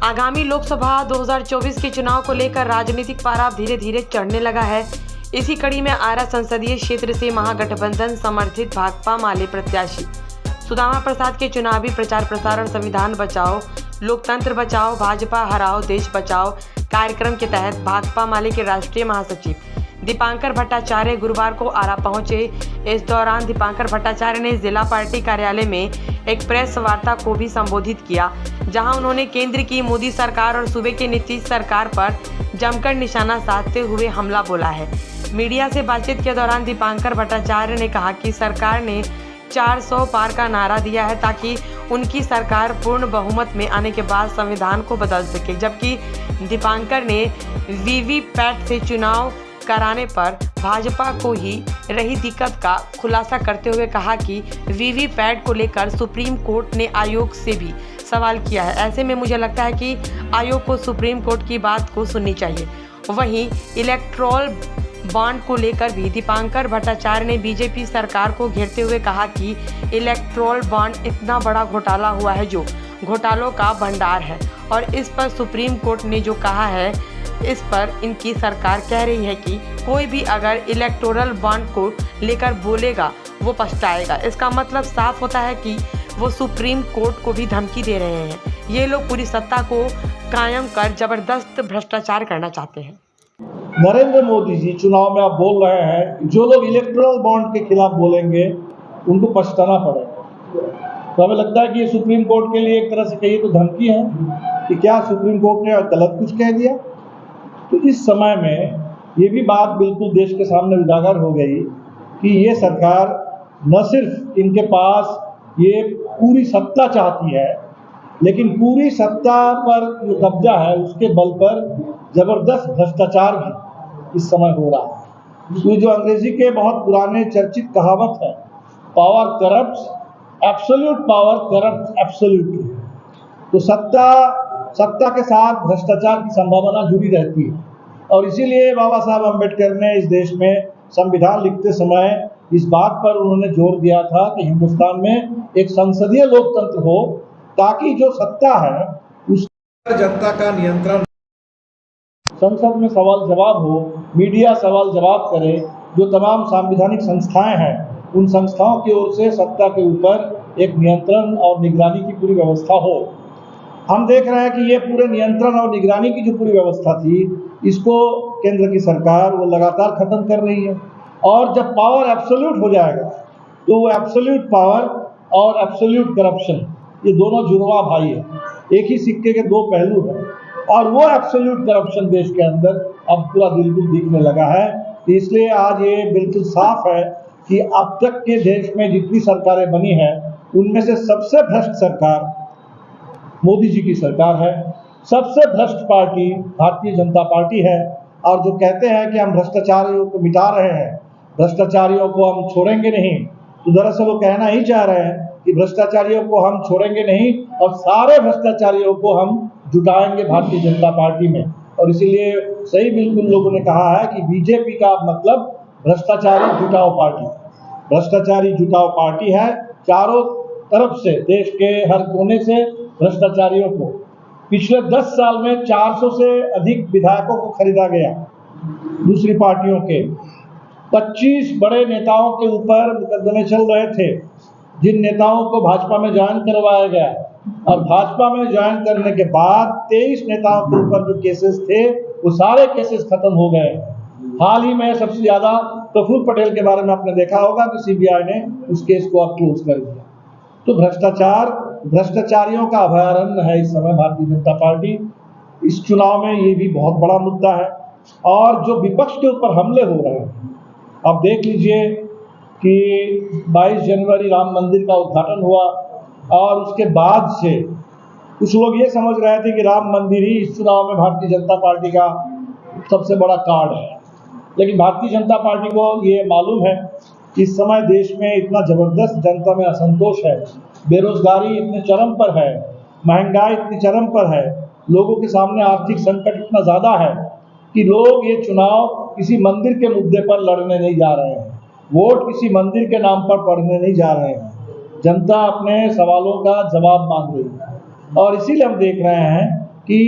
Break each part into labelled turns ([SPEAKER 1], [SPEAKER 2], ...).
[SPEAKER 1] आगामी लोकसभा 2024 के चुनाव को लेकर राजनीतिक पारा धीरे धीरे चढ़ने लगा है। इसी कड़ी में आरा संसदीय क्षेत्र से महागठबंधन समर्थित भाकपा माले प्रत्याशी सुदामा प्रसाद के चुनावी प्रचार प्रसारण संविधान बचाओ, लोकतंत्र बचाओ, भाजपा हराओ, देश बचाओ कार्यक्रम के तहत भाकपा माले के राष्ट्रीय महासचिव दीपांकर भट्टाचार्य गुरुवार को आरा पहुंचे। इस दौरान दीपांकर भट्टाचार्य ने जिला पार्टी कार्यालय में एक प्रेस वार्ता को भी संबोधित किया, जहां उन्होंने केंद्र की मोदी सरकार और सूबे की नीतीश सरकार पर जमकर निशाना साधते हुए हमला बोला है। मीडिया से बातचीत के दौरान दीपांकर भट्टाचार्य ने कहा कि सरकार ने 400 पार का नारा दिया है ताकि उनकी सरकार पूर्ण बहुमत में आने के बाद संविधान को बदल सके, जबकि दीपांकर ने वीवीपैट से चुनाव कराने पर भाजपा को ही रही दिक्कत का खुलासा करते हुए कहा कि वीवीपैट को लेकर सुप्रीम कोर्ट ने आयोग से भी सवाल किया है। ऐसे में मुझे लगता है कि आयोग को सुप्रीम कोर्ट की बात को सुननी चाहिए। वहीं इलेक्ट्रोल बॉन्ड को लेकर भी दीपांकर भट्टाचार्य ने बीजेपी सरकार को घेरते हुए कहा कि इलेक्ट्रोल बॉन्ड इतना बड़ा घोटाला हुआ है जो घोटालों का भंडार है, और इस पर सुप्रीम कोर्ट ने जो कहा है इस पर इनकी सरकार कह रही है कि कोई भी अगर इलेक्टोरल बॉन्ड को लेकर बोलेगा वो पछताएगा। इसका मतलब साफ होता है कि वो सुप्रीम कोर्ट को भी धमकी दे रहे हैं। ये लोग पूरी सत्ता को कायम कर जबरदस्त भ्रष्टाचार करना चाहते हैं।
[SPEAKER 2] नरेंद्र मोदी जी चुनाव में आप बोल रहे हैं जो लोग इलेक्टोरल बॉन्ड के खिलाफ बोलेंगे उनको पछताना पड़ेगा। तो हमें लगता है कि ये सुप्रीम कोर्ट के लिए एक तरह से कहिए तो धमकी है कि क्या सुप्रीम कोर्ट ने गलत कुछ कह दिया। तो इस समय में ये भी बात बिल्कुल देश के सामने उजागर हो गई कि ये सरकार न सिर्फ इनके पास ये पूरी सत्ता चाहती है, लेकिन पूरी सत्ता पर जो कब्जा है उसके बल पर जबरदस्त भ्रष्टाचार भी इस समय हो रहा है। ये जो अंग्रेजी के बहुत पुराने चर्चित कहावत है, power corrupts, absolute power corrupt absolutely. तो सत्ता के साथ भ्रष्टाचार की संभावना जुड़ी रहती है, और इसीलिए बाबा साहब अम्बेडकर ने इस देश में संविधान लिखते समय इस बात पर उन्होंने जोर दिया था कि हिंदुस्तान में एक संसदीय लोकतंत्र हो, ताकि जो सत्ता है उस पर जनता का नियंत्रण, संसद में सवाल जवाब हो, मीडिया सवाल जवाब करे, जो तमाम संवैधानिक संस्थाएं हैं उन संस्थाओं की ओर से सत्ता के ऊपर एक नियंत्रण और निगरानी की पूरी व्यवस्था हो। हम देख रहे हैं कि ये पूरे नियंत्रण और निगरानी की जो पूरी व्यवस्था थी इसको केंद्र की सरकार वो लगातार खत्म कर रही है। और जब पावर एब्सोल्यूट हो जाएगा तो वो एब्सोल्यूट पावर और एब्सोल्यूट करप्शन ये दोनों जुड़वा भाई है, एक ही सिक्के के दो पहलू हैं। और वो एब्सोल्यूट करप्शन देश के अंदर अब पूरा बिल्कुल दिखने लगा है। तो इसलिए आज ये बिल्कुल साफ है कि अब तक के देश में जितनी सरकारें बनी हैं उनमें से सबसे भ्रष्ट सरकार मोदी जी की सरकार है। सबसे भ्रष्ट पार्टी भारतीय जनता पार्टी है। और जो कहते हैं कि हम भ्रष्टाचारियों को मिटा रहे हैं, भ्रष्टाचारियों को हम छोड़ेंगे नहीं, तो दरअसल वो कहना ही चाह रहे हैं कि भ्रष्टाचारियों को हम छोड़ेंगे नहीं और सारे भ्रष्टाचारियों को हम जुटाएंगे भारतीय जनता पार्टी में। और इसीलिए सही बिल्कुल लोगों ने कहा है कि बीजेपी का मतलब भ्रष्टाचारी जुटाओ पार्टी, भ्रष्टाचारी जुटाओ पार्टी है। चारों तरफ से देश के हर कोने से भ्रष्टाचारियों को पिछले 10 साल में 400 से अधिक विधायकों को खरीदा गया दूसरी पार्टियों के। 25 बड़े नेताओं के ऊपर मुकदमे चल रहे थे, जिन नेताओं को भाजपा में ज्वाइन करवाया गया, और भाजपा में ज्वाइन करने के बाद 23 नेताओं के ऊपर जो केसेस थे वो सारे केसेस खत्म हो गए। हाल ही में सबसे ज्यादा प्रफुल्ल पटेल के बारे में आपने देखा होगा कि सीबीआई ने उस केस को अब क्लोज कर दिया। तो भ्रष्टाचारियों का अभयारण्य है इस समय भारतीय जनता पार्टी। इस चुनाव में ये भी बहुत बड़ा मुद्दा है। और जो विपक्ष के ऊपर हमले हो रहे हैं, आप देख लीजिए कि 22 जनवरी राम मंदिर का उद्घाटन हुआ और उसके बाद से कुछ लोग ये समझ रहे थे कि राम मंदिर ही इस चुनाव में भारतीय जनता पार्टी का सबसे बड़ा कार्ड है। लेकिन भारतीय जनता पार्टी को ये मालूम है कि इस समय देश में इतना जबरदस्त जनता में असंतोष है, बेरोजगारी इतने चरम पर है, महंगाई इतनी चरम पर है, लोगों के सामने आर्थिक संकट इतना ज़्यादा है कि लोग ये चुनाव किसी मंदिर के मुद्दे पर लड़ने नहीं जा रहे हैं, वोट किसी मंदिर के नाम पर पड़ने नहीं जा रहे हैं। जनता अपने सवालों का जवाब मांग रही है। और इसीलिए हम देख रहे हैं कि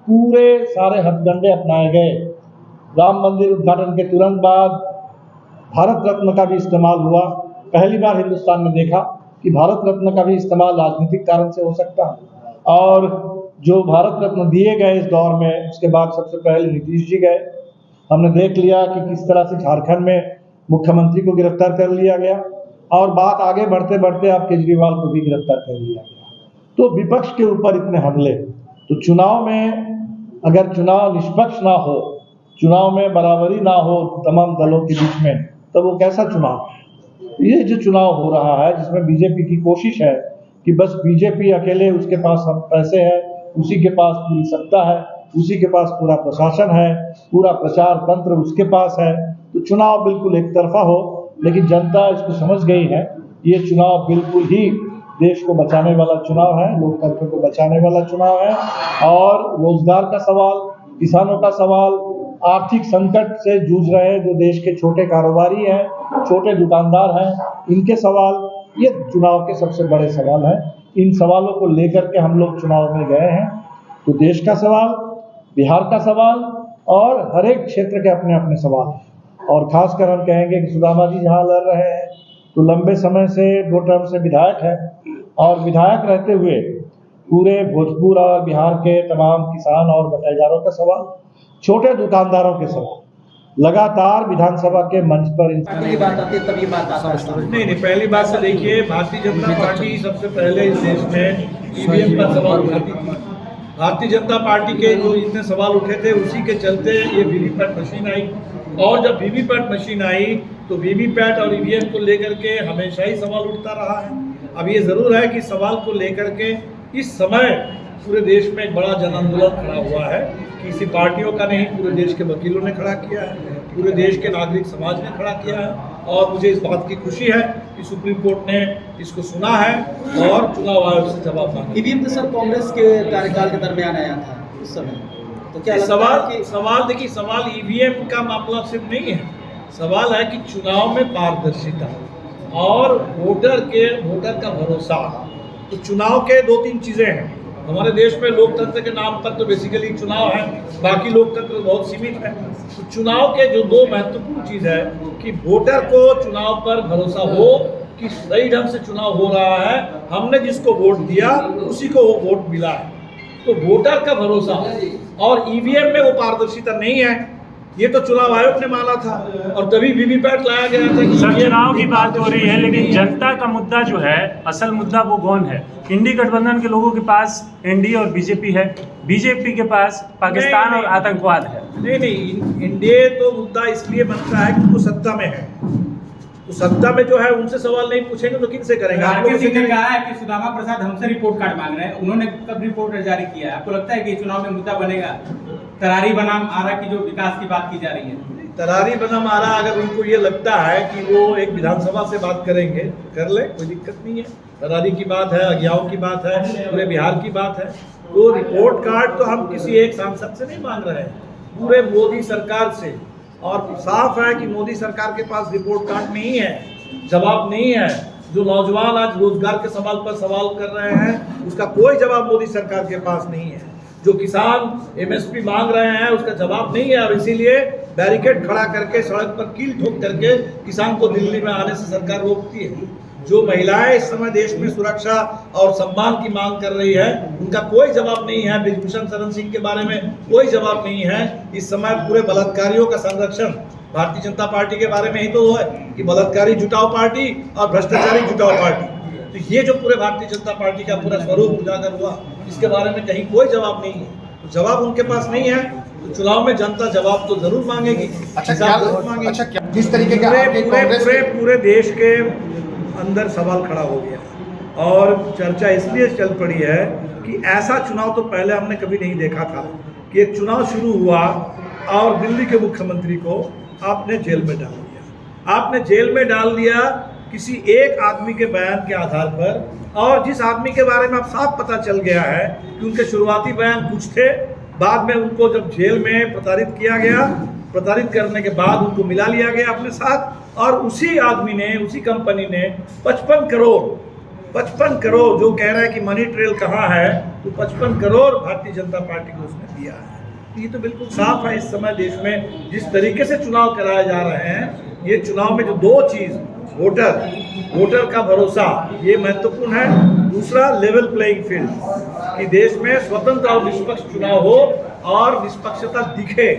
[SPEAKER 2] पूरे सारे हथकंडे अपनाए गए। राम मंदिर उद्घाटन के तुरंत बाद भारत रत्न का भी इस्तेमाल हुआ। पहली बार हिंदुस्तान ने देखा कि भारत रत्न का भी इस्तेमाल राजनीतिक कारण से हो सकता है, और जो भारत रत्न दिए गए इस दौर में, उसके बाद सबसे पहले नीतीश जी गए। हमने देख लिया कि किस तरह से झारखंड में मुख्यमंत्री को गिरफ्तार कर लिया गया, और बात आगे बढ़ते बढ़ते अब केजरीवाल को भी गिरफ्तार कर लिया गया। तो विपक्ष के ऊपर इतने हमले, तो चुनाव में अगर चुनाव निष्पक्ष ना हो, चुनाव में बराबरी ना हो तमाम दलों के बीच में, तो वो कैसा चुनाव है? ये जो चुनाव हो रहा है, जिसमें बीजेपी की कोशिश है कि बस बीजेपी अकेले, उसके पास सब पैसे हैं, उसी के पास पूरी सत्ता है, उसी के पास पूरा प्रशासन है, पूरा प्रचार तंत्र उसके पास है, तो चुनाव बिल्कुल एक तरफा हो। लेकिन जनता इसको समझ गई है, ये चुनाव बिल्कुल ही देश को बचाने वाला चुनाव है, लोकतंत्र को बचाने वाला चुनाव है। और रोजगार का सवाल, किसानों का सवाल, आर्थिक संकट से जूझ रहे जो देश के छोटे कारोबारी हैं, छोटे दुकानदार हैं, इनके सवाल, ये चुनाव के सबसे बड़े सवाल हैं। इन सवालों को लेकर के हम लोग चुनाव में गए हैं। तो देश का सवाल, बिहार का सवाल, और हर एक क्षेत्र के अपने अपने सवाल हैं। और खासकर हम कहेंगे कि सुदामा जी जहाँ लड़ रहे हैं, तो लंबे समय से 2 टर्म से विधायक हैं, और विधायक रहते हुए पूरे भोजपुर और बिहार के तमाम किसान और बटाईदारों का सवाल, छोटे दुकानदारों के सवाल लगातार विधानसभा के मंच पर
[SPEAKER 3] की बात आती है तभी बात आता है।
[SPEAKER 4] नहीं, पहली बात तो देखिए, भारतीय जनता पार्टी सबसे पहले इस देश में ईवीएम पर सवाल उठाती थी। भारतीय जनता पार्टी के जो इतने सवाल उठे थे, उसी के चलते ये वीवीपैट मशीन आई। और जब वीवीपैट मशीन आई तो वीवीपैट और ईवीएम को लेकर के हमेशा ही सवाल उठता रहा है। अब ये ज़रूर है कि सवाल को लेकर के इस समय पूरे देश में एक बड़ा जन आंदोलन खड़ा हुआ है। किसी पार्टियों का नहीं, पूरे देश के वकीलों ने खड़ा किया है, पूरे देश के नागरिक समाज ने खड़ा किया है। और मुझे इस बात की खुशी है कि सुप्रीम कोर्ट ने इसको सुना है और चुनाव आयोग से जवाब मांगा।
[SPEAKER 3] ईवीएम तो सर कांग्रेस के कार्यकाल के दरमियान आया था उस समय, तो क्या
[SPEAKER 4] सवाल देखिए, सवाल ईवीएम का मामला सिर्फ नहीं है, सवाल है कि चुनाव में पारदर्शिता और वोटर का भरोसा। तो चुनाव के 2-3 चीज़ें हैं हमारे देश में। लोकतंत्र के नाम पर तो बेसिकली चुनाव है, बाकी लोकतंत्र बहुत सीमित है। तो चुनाव के जो 2 महत्वपूर्ण चीज़ है कि वोटर को चुनाव पर भरोसा हो कि सही ढंग से चुनाव हो रहा है, हमने जिसको वोट दिया उसी को वो वोट मिला है। तो वोटर का भरोसा, और ईवीएम में वो पारदर्शिता नहीं है, ये तो चुनाव आयोग ने माना था, और तभी वीवीपैट लाया गया था कि
[SPEAKER 5] सर चुनाव की बात हो रही है, लेकिन जनता का मुद्दा जो है, असल मुद्दा वो कौन है? इंडी गठबंधन के लोगों के पास एनडीए और बीजेपी है, बीजेपी के पास पाकिस्तान और आतंकवाद है।
[SPEAKER 4] नहीं, एनडीए तो मुद्दा इसलिए बनता है कि वो सत्ता में है, तो सत्ता में जो है उनसे सवाल नहीं पूछेंगे तो किन से करेंगे?
[SPEAKER 6] आरके सिंह ने कहा है कि सुदामा प्रसाद हमसे रिपोर्ट कार्ड मांग रहे हैं, उन्होंने कब रिपोर्ट जारी किया है? आपको लगता है कि चुनाव में मुद्दा बनेगा तरारी बनाम आरा की जो विकास की बात की जा रही है?
[SPEAKER 4] तरारी बनाम आरा, अगर उनको ये लगता है कि वो एक विधानसभा से बात करेंगे, कर ले, कोई दिक्कत नहीं है। तरारी की बात है, अज्ञाओं की बात है, पूरे बिहार की बात है। तो रिपोर्ट कार्ड तो हम किसी एक सांसद से नहीं मांग रहे हैं, पूरे मोदी सरकार से। और साफ है कि मोदी सरकार के पास रिपोर्ट कार्ड नहीं है, जवाब नहीं है। जो नौजवान आज रोजगार के सवाल पर सवाल कर रहे हैं, उसका कोई जवाब मोदी सरकार के पास नहीं है। जो किसान एमएसपी मांग रहे हैं, उसका जवाब नहीं है, और इसीलिए बैरिकेड खड़ा करके, सड़क पर कील ठोक करके किसान को दिल्ली में आने से सरकार रोकती है। जो महिलाएं इस समय देश में सुरक्षा और सम्मान की मांग कर रही है, उनका कोई जवाब नहीं है। ब्रिजभूषण शरण सिंह के बारे में कोई जवाब नहीं है। इस समय पूरे बलात्कारियों का संरक्षण भारतीय जनता पार्टी के बारे में ही तो है कि बलात्कारी जुटाओ पार्टी और भ्रष्टाचारी जुटाओ पार्टी। तो ये जो पूरे भारतीय जनता पार्टी का पूरा स्वरूप उजागर हुआ, इसके बारे में कहीं कोई जवाब नहीं है। तो जवाब उनके पास नहीं है, तो चुनाव में जनता जवाब तो जरूर मांगेगी।
[SPEAKER 7] किस तरीके का
[SPEAKER 4] पूरे देश के अंदर सवाल खड़ा हो गया, और चर्चा इसलिए चल पड़ी है कि ऐसा चुनाव तो पहले हमने कभी नहीं देखा था कि एक चुनाव शुरू हुआ और दिल्ली के मुख्यमंत्री को आपने जेल में डाल दिया। आपने जेल में डाल दिया किसी एक आदमी के बयान के आधार पर, और जिस आदमी के बारे में अब साफ पता चल गया है कि उनके शुरुआती बयान कुछ थे, बाद में उनको जब जेल में प्रताड़ित किया गया, प्रताड़ित करने के बाद उनको मिला लिया गया अपने साथ, और उसी आदमी ने, उसी कंपनी ने 55 करोड़ जो कह रहा है कि मनी ट्रेल कहाँ है, तो 55 करोड़ भारतीय जनता पार्टी को उसने दिया है। ये तो बिल्कुल साफ है इस समय देश में जिस तरीके से चुनाव कराए जा रहे हैं, ये चुनाव में जो दो चीज़, वोटर का भरोसा, ये महत्वपूर्ण है। दूसरा, लेवल प्लेइंग फील्ड, कि देश में स्वतंत्र और निष्पक्ष चुनाव हो और निष्पक्षता दिखे।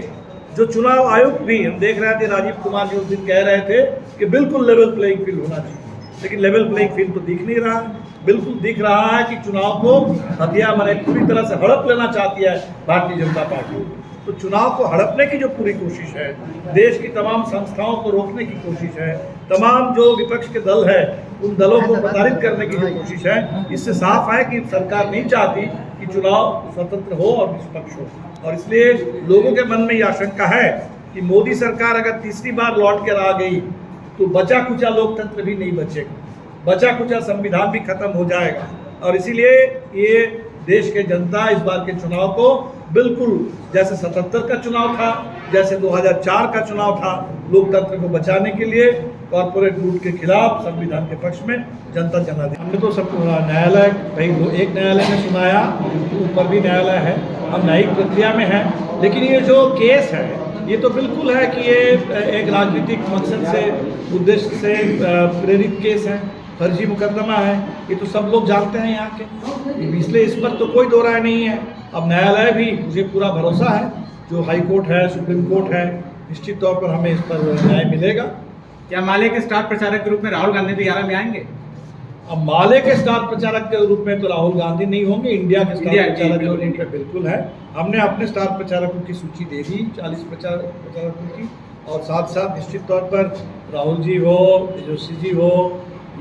[SPEAKER 4] जो चुनाव आयुक्त भी, हम देख रहे थे राजीव कुमार जी उस दिन कह रहे थे कि बिल्कुल लेवल प्लेइंग फील्ड होना चाहिए, लेकिन लेवल प्लेइंग फील्ड तो दिख नहीं रहा। बिल्कुल दिख रहा है कि चुनाव को हथियार माने पूरी तरह से हड़प लेना चाहती है भारतीय जनता पार्टी। तो चुनाव को हड़पने की जो पूरी कोशिश है, देश की तमाम संस्थाओं को रोकने की कोशिश है, तमाम जो विपक्ष के दल है उन दलों को प्रताड़ित करने की जो कोशिश है, इससे साफ है कि सरकार नहीं चाहती कि चुनाव स्वतंत्र हो और निष्पक्ष हो। और इसलिए लोगों के मन में यह आशंका है कि मोदी सरकार अगर तीसरी बार लौट कर आ गई तो बचा खुचा लोकतंत्र भी नहीं बचेगा, बचा खुचा संविधान भी खत्म हो जाएगा। और इसीलिए ये देश के जनता इस बार के चुनाव को बिल्कुल जैसे 77 का चुनाव था, जैसे 2004 का चुनाव था, लोकतंत्र को बचाने के लिए कॉर्पोरेट लूट के खिलाफ संविधान के पक्ष में जनता जनादेश। हमने तो सब न्यायालय भाई एक न्यायालय में सुनाया, ऊपर भी न्यायालय है, हम न्यायिक प्रक्रिया में है। लेकिन ये जो केस है ये तो बिल्कुल है कि ये एक राजनीतिक मकसद से, उद्देश्य से प्रेरित केस है, फर्जी मुकदमा है, ये तो सब लोग जानते हैं यहाँ के, इसलिए इस पर तो कोई दो राय नहीं है। अब न्यायालय भी, मुझे पूरा भरोसा है, जो हाई कोर्ट है, सुप्रीम कोर्ट है, निश्चित तौर पर हमें इस पर न्याय मिलेगा।
[SPEAKER 6] क्या माले के स्टार प्रचारक के रूप में राहुल गांधी भी 11 में आएंगे?
[SPEAKER 4] अब माले के स्टार प्रचारक के रूप में तो राहुल गांधी नहीं होंगे, इंडिया के स्टार प्रचारक के रूप में बिल्कुल है। हमने अपने स्टार प्रचारकों की सूची दे दी, 40 प्रचारकों की, और साथ साथ निश्चित तौर पर राहुल जी हो, तेजस्वी जी हो,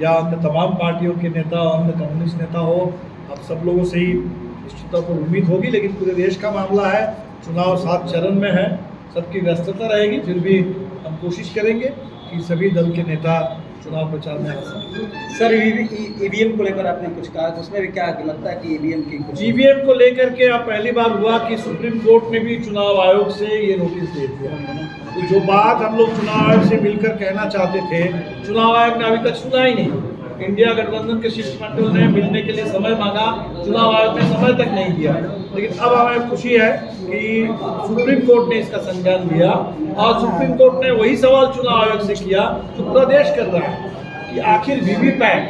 [SPEAKER 4] या अन्य तमाम पार्टियों के नेता, अन्य कम्युनिस्ट नेता हो, अब सब लोगों से ही निश्चित तौर पर उम्मीद होगी। लेकिन पूरे देश का मामला है, चुनाव 7 चरण में है, सबकी व्यस्तता रहेगी, फिर भी हम कोशिश करेंगे कि सभी दल के नेता चुनाव प्रचार में आ सकें।
[SPEAKER 3] सर, ईवीएम को लेकर आपने कुछ कहा, तो उसमें भी क्या लगता है कि ईवीएम की कुछ
[SPEAKER 4] ईवीएम को लेकर के अब पहली बार हुआ कि सुप्रीम कोर्ट ने भी चुनाव आयोग से ये नोटिस दे दिया। तो जो बात हम लोग चुनाव आयोग से मिलकर कहना चाहते थे, चुनाव आयोग ने अभी तक सुना ही नहीं। इंडिया गठबंधन के शिष्टमंडल ने मिलने के लिए समय मांगा, चुनाव आयोग ने समय तक नहीं दिया। लेकिन अब हमें खुशी है कि सुप्रीम कोर्ट ने इसका संज्ञान लिया, और सुप्रीम कोर्ट ने वही सवाल चुनाव आयोग से किया जो पूरा देश कर रहा है कि आखिर वीवीपैट,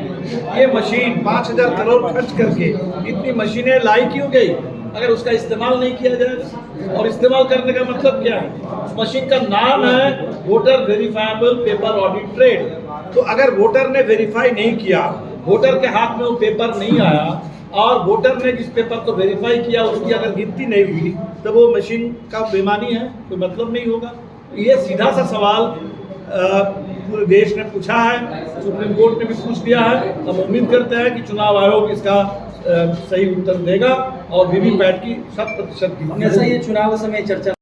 [SPEAKER 4] ये मशीन 5000 करोड़ खर्च करके इतनी मशीनें लाई क्यों गई अगर उसका इस्तेमाल नहीं किया जाएगा। और इस्तेमाल करने का मतलब क्या है, उस मशीन का नाम है voter verifiable paper audit trail. तो अगर वोटर ने वेरीफाई नहीं किया, वोटर के हाथ में वो पेपर नहीं आया, और वोटर ने जिस पेपर को वेरीफाई किया उसकी अगर गिनती नहीं हुई, तो वो मशीन का बेईमानी है, कोई मतलब नहीं होगा। ये सीधा सा सवाल पूरे देश ने पूछा है, सुप्रीम कोर्ट ने भी पूछ लिया है। हम उम्मीद करते हैं कि चुनाव आयोग इसका सही उत्तर देगा और वीवीपैट की 100%
[SPEAKER 3] हमेशा ये चुनाव समय चर्चा